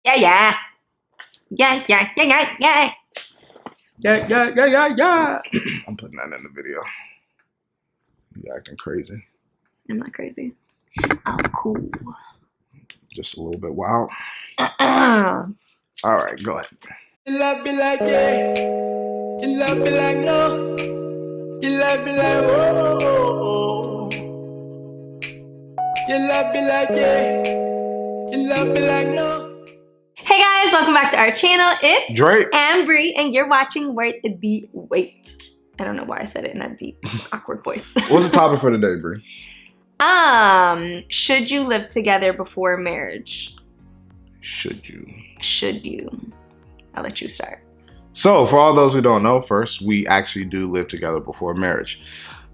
Yeah, yeah. Yeah, yeah, yeah, yeah, yeah. Yeah, yeah, yeah, yeah, yeah. I'm putting that in the video. You acting crazy. I'm not crazy. Oh, cool. Just a little bit wild. Uh-uh. All right, go ahead. You love me like yeah, you love me like no, you love me like oh, oh, oh, oh. You love me like yeah, you love me like no. Hey guys, welcome back to our channel. It's Dre Bre, and you're watching Worth the Wait. I don't know why I said it in that deep, awkward voice. What's the topic for today, Bre? Should you live together before marriage? Should you? Should you? I'll let you start. So, for all those who don't know, first, we actually do live together before marriage.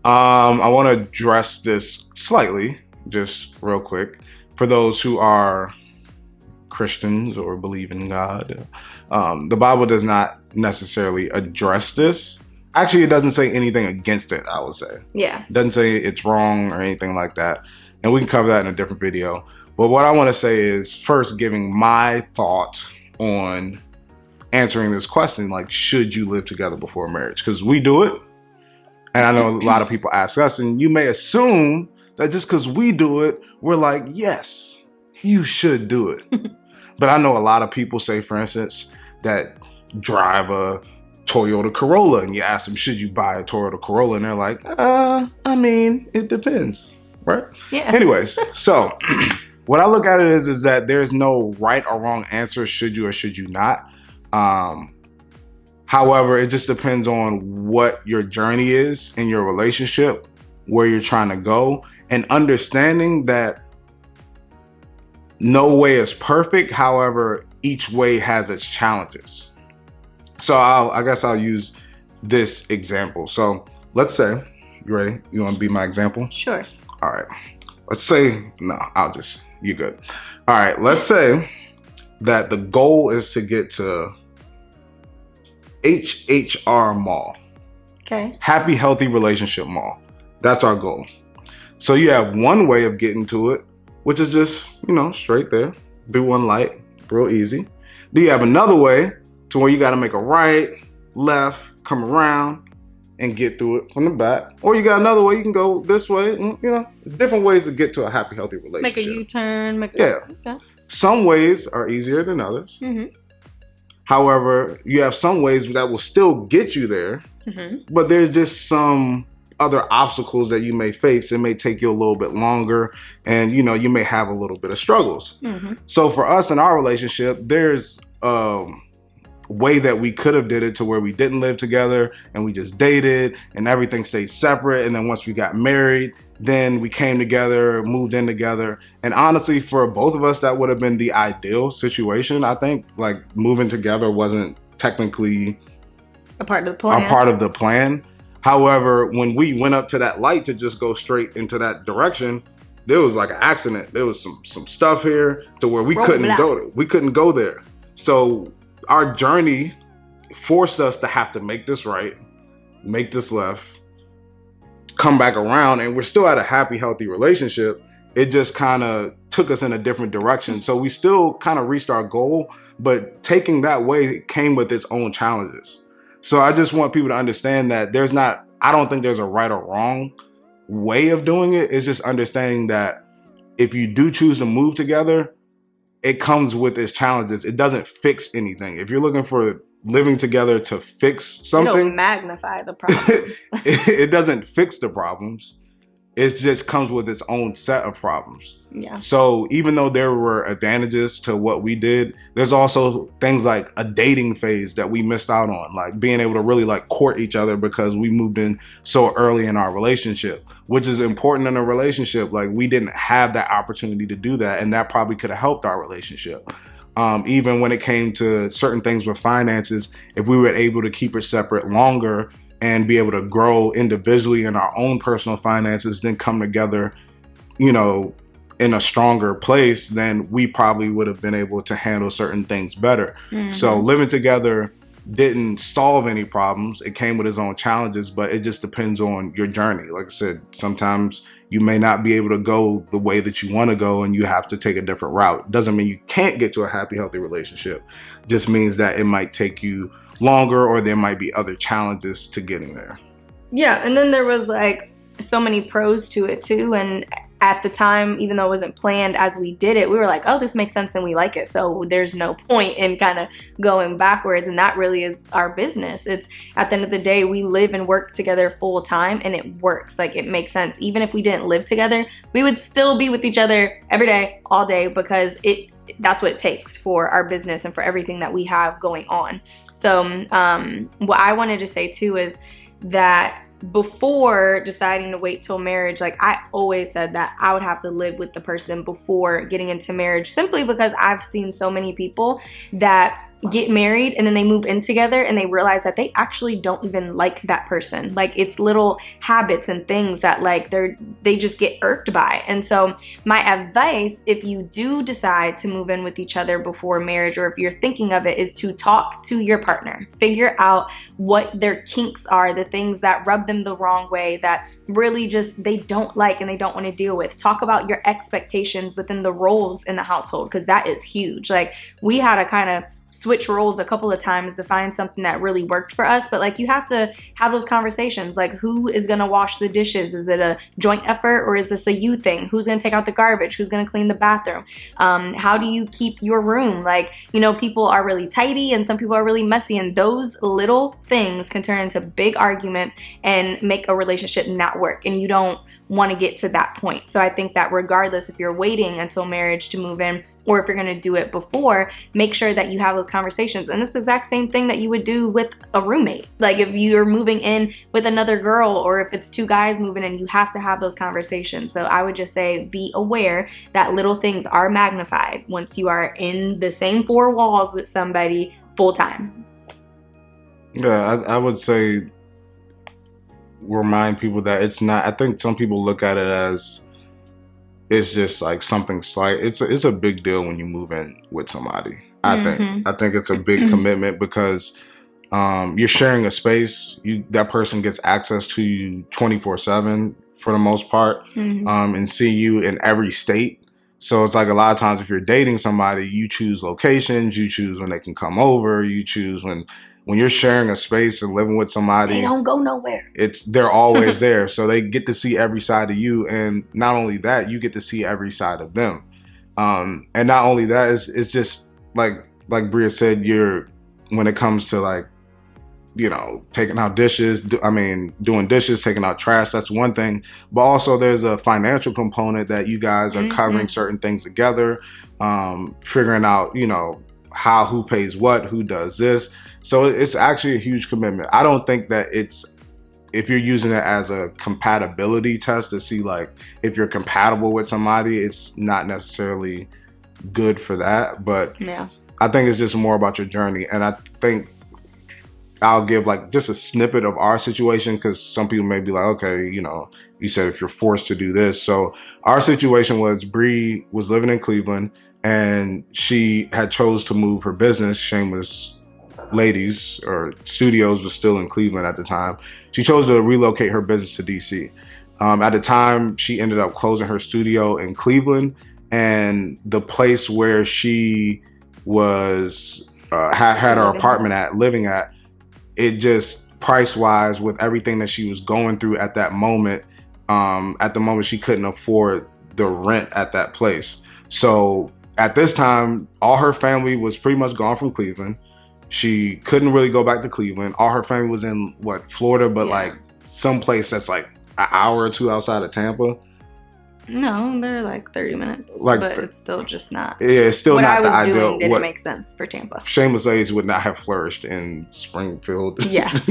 I want to address this slightly, just real quick. For those who are Christians or believe in God, the Bible does not necessarily address this. Actually, it doesn't say anything against it, I would say. Yeah. It doesn't say it's wrong or anything like that. And we can cover that in a different video. But what I want to say is first giving my thought on answering this question, like, should you live together before marriage? Because we do it. And I know a lot of people ask us, and you may assume that just because we do it, we're like, yes, you should do it. But I know a lot of people say, for instance, that drive a Toyota Corolla, and you ask them, should you buy a Toyota Corolla? And they're like, I mean, it depends, right? Yeah. Anyways, so what I look at it is that there's no right or wrong answer, should you or should you not. However, it just depends on what your journey is in your relationship, where you're trying to go, and understanding that no way is perfect. However, each way has its challenges. So I guess I'll use this example. So let's say, you ready? You want to be my example? Sure. All right. Let's say, no, you're good. All right. Let's say that the goal is to get to HHR Mall. Okay. Happy, healthy relationship mall. That's our goal. So you have one way of getting to it, which is just, straight there. Do one light, real easy. Do you have another way to where you got to make a right, left, come around, and get through it from the back? Or you got another way, you can go this way. Different ways to get to a happy, healthy relationship. Make a U-turn. Yeah. Okay. Some ways are easier than others. Mm-hmm. However, you have some ways that will still get you there, but there's just some other obstacles that you may face. It may take you a little bit longer, and you may have a little bit of struggles. So for us in our relationship, there's a way that we could have did it to where we didn't live together and we just dated and everything stayed separate. And then once we got married, then we came together, moved in together. And honestly, for both of us, that would have been the ideal situation. I think like moving together wasn't technically a part of the plan. However, when we went up to that light to just go straight into that direction, there was like an accident. There was some stuff here to where we couldn't go there. So our journey forced us to have to make this right, make this left, come back around, and we're still at a happy, healthy relationship. It just kind of took us in a different direction. So we still kind of reached our goal, but taking that way came with its own challenges. So I just want people to understand that I don't think there's a right or wrong way of doing it. It's just understanding that if you do choose to move together, it comes with its challenges. It doesn't fix anything. If you're looking for living together to fix something, it'll magnify the problems. It doesn't fix the problems. It just comes with its own set of problems. Yeah. So even though there were advantages to what we did, there's also things like a dating phase that we missed out on, like being able to really like court each other because we moved in so early in our relationship, which is important in a relationship. Like we didn't have that opportunity to do that, and that probably could have helped our relationship. Even when it came to certain things with finances, if we were able to keep it separate longer and be able to grow individually in our own personal finances, then come together, in a stronger place, then we probably would have been able to handle certain things better. So living together didn't solve any problems. It came with its own challenges, but it just depends on your journey. Like I said, sometimes you may not be able to go the way that you want to go, and you have to take a different route. Doesn't mean you can't get to a happy, healthy relationship. Just means that it might take you longer, or there might be other challenges to getting there. Yeah, and then there was like so many pros to it too, and at the time, even though it wasn't planned as we did it, we were like, oh, this makes sense and we like it, so there's no point in kind of going backwards. And that really is our business. It's at the end of the day, we live and work together full time, and it works. Like, it makes sense. Even if we didn't live together, we would still be with each other every day, all day, because that's what it takes for our business and for everything that we have going on. So what I wanted to say too is that before deciding to wait till marriage, like, I always said that I would have to live with the person before getting into marriage, simply because I've seen so many people that get married and then they move in together and they realize that they actually don't even like that person. Like, it's little habits and things that like they just get irked by. And so my advice, if you do decide to move in with each other before marriage, or if you're thinking of it, is to talk to your partner. Figure out what their kinks are, the things that rub them the wrong way, that really just they don't like and they don't want to deal with. Talk about your expectations within the roles in the household, because that is huge. Like, we had a kind of switch roles a couple of times to find something that really worked for us, but like, you have to have those conversations. Like, who is gonna wash the dishes? Is it a joint effort, or is this a you thing? Who's gonna take out the garbage? Who's gonna clean the bathroom? How do you keep your room? Like, you know, people are really tidy and some people are really messy, and those little things can turn into big arguments and make a relationship not work, and you don't want to get to that point. So I think that regardless if you're waiting until marriage to move in, or if you're going to do it before, make sure that you have those conversations. And it's the exact same thing that you would do with a roommate. Like, if you're moving in with another girl, or if it's two guys moving in, you have to have those conversations. So I would just say, be aware that little things are magnified once you are in the same four walls with somebody full time. Yeah, I would say remind people that it's not. I think some people look at it as it's just like something slight. It's a big deal when you move in with somebody. I think it's a big commitment, because you're sharing a space. That person gets access to you 24/7 for the most part, and see you in every state. So it's like, a lot of times if you're dating somebody, you choose locations, you choose when they can come over, you choose when you're sharing a space and living with somebody, they don't go nowhere. They're always there. So they get to see every side of you. And not only that, you get to see every side of them. And not only that, it's just like Bria said, when it comes to, like, you know, taking out dishes, doing dishes, taking out trash, that's one thing. But also there's a financial component that you guys are covering certain things together, figuring out, you know, who pays what, who does this. So it's actually a huge commitment. I don't think that if you're using it as a compatibility test to see like if you're compatible with somebody, it's not necessarily good for that. But yeah, I think it's just more about your journey. And I think I'll give like just a snippet of our situation, because some people may be like, okay, you know, you said if you're forced to do this. So our situation was, Bree was living in Cleveland and she had chose to move her business. Shameless Ladies or Studios was still in Cleveland at the time. She chose to relocate her business to DC. At the time, she ended up closing her studio in Cleveland, and the place where she was had her apartment living at, it just price-wise, with everything that she was going through at that moment, she couldn't afford the rent at that place. So at this time, all her family was pretty much gone from Cleveland. She couldn't really go back to Cleveland. All her family was in Florida, but like someplace that's like an hour or two outside of Tampa. No, they're like 30 minutes, but it's still just not. Yeah, it's still not the ideal. What I was doing didn't make sense for Tampa. Shameless Ladies would not have flourished in Springfield,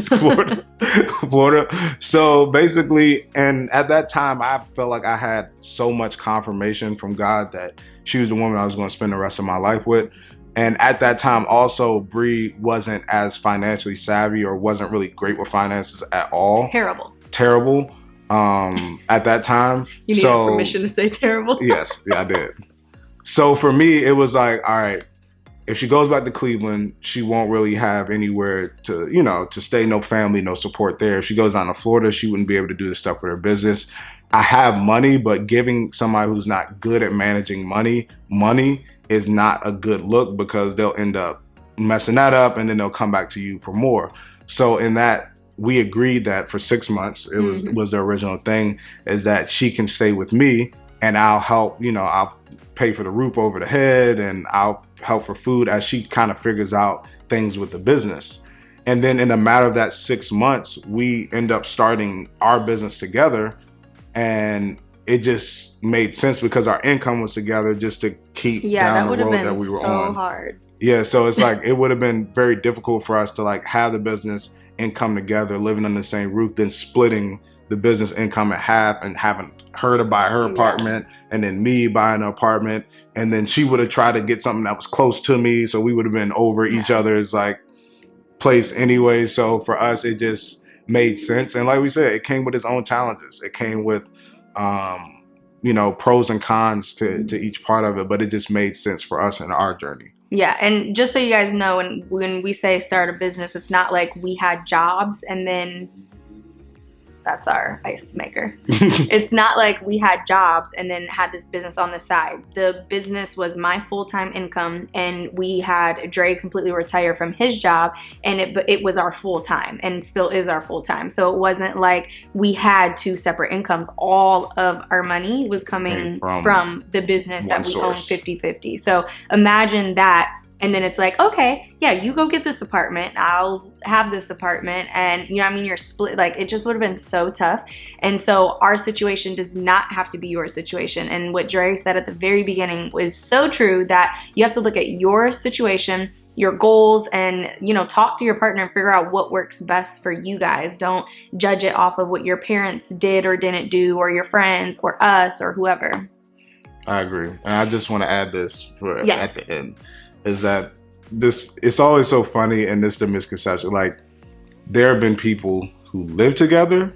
Florida. So basically, and at that time, I felt like I had so much confirmation from God that she was the woman I was going to spend the rest of my life with. And at that time, also, Bree wasn't as financially savvy, or wasn't really great with finances at all. Terrible. At that time. You needed permission to say terrible? Yes, I did. So for me, it was like, all right, if she goes back to Cleveland, she won't really have anywhere to stay, no family, no support there. If she goes down to Florida, she wouldn't be able to do the stuff with her business. I have money, but giving somebody who's not good at managing money is not a good look, because they'll end up messing that up and then they'll come back to you for more. So in that, we agreed that for 6 months, it was the original thing, is that she can stay with me and I'll help, I'll pay for the roof over the head and I'll help for food as she kind of figures out things with the business. And then in a matter of that 6 months, we end up starting our business together, and it just made sense because our income was together, just to keep down the road that we were on. Hard. Yeah, so it's like, it would have been very difficult for us to like have the business income together, living under the same roof, then splitting the business income in half and having her to buy her apartment and then me buying an apartment. And then she would have tried to get something that was close to me, so we would have been over each other's like place anyway. So for us, it just made sense. And like we said, it came with its own challenges. It came with pros and cons to each part of it, but it just made sense for us in our journey. Yeah, and just so you guys know, when we say start a business, it's not like we had jobs and then that's our ice maker. It's not like we had jobs and then had this business on the side. The business was my full-time income, and we had Dre completely retire from his job, and it was our full-time and still is our full-time. So it wasn't like we had two separate incomes. All of our money was coming from the business that we own 50-50. So imagine that. And then it's like, okay, yeah, you go get this apartment, I'll have this apartment, and you're split. Like, it just would have been so tough. And so our situation does not have to be your situation. And what Dre said at the very beginning was so true, that you have to look at your situation, your goals, and talk to your partner and figure out what works best for you guys. Don't judge it off of what your parents did or didn't do, or your friends, or us, or whoever. I agree. And I just want to add this at the end. Is that it's always so funny, and this the misconception. Like, there have been people who live together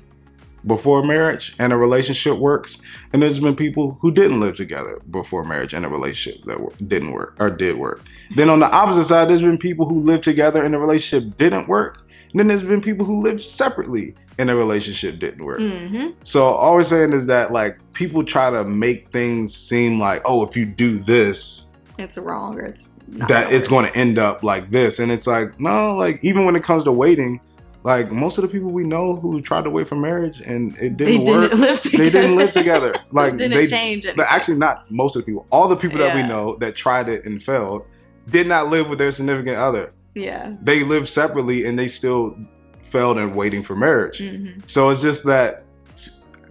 before marriage and a relationship works, and there's been people who didn't live together before marriage and a relationship that didn't work or did work. Then on the opposite side, there's been people who lived together and the relationship didn't work. And then there's been people who lived separately and the relationship didn't work. So all we're saying is that, like, people try to make things seem like, oh, if you do this, it's wrong, or it's going to end up like this. And it's like, no, like, even when it comes to waiting, like, most of the people we know who tried to wait for marriage and it didn't work, they didn't live together. So like, it didn't change anything. Actually, not most of the people. All the people that we know that tried it and failed did not live with their significant other. Yeah. They lived separately and they still failed in waiting for marriage. So it's just that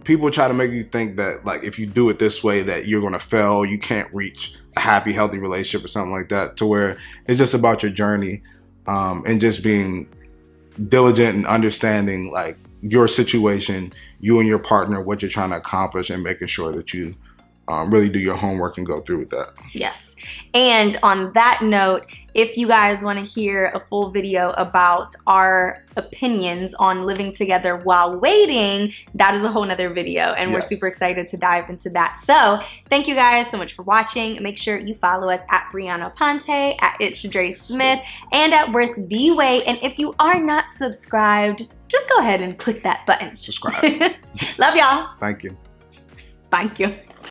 people try to make you think that, like, if you do it this way, that you're going to fail, you can't reach a happy, healthy relationship or something like that, to where it's just about your journey, and just being diligent and understanding, like, your situation, you and your partner, what you're trying to accomplish, and making sure that you really do your homework and go through with that. Yes. And on that note, if you guys want to hear a full video about our opinions on living together while waiting, that is a whole nother video, and we're super excited to dive into that. So thank you guys so much for watching. Make sure you follow us at Brianna Ponte, at It's Dre Smith, and at Worth the Way. And if you are not subscribed, just go ahead and click that button. Subscribe. Love y'all. Thank you. Thank you.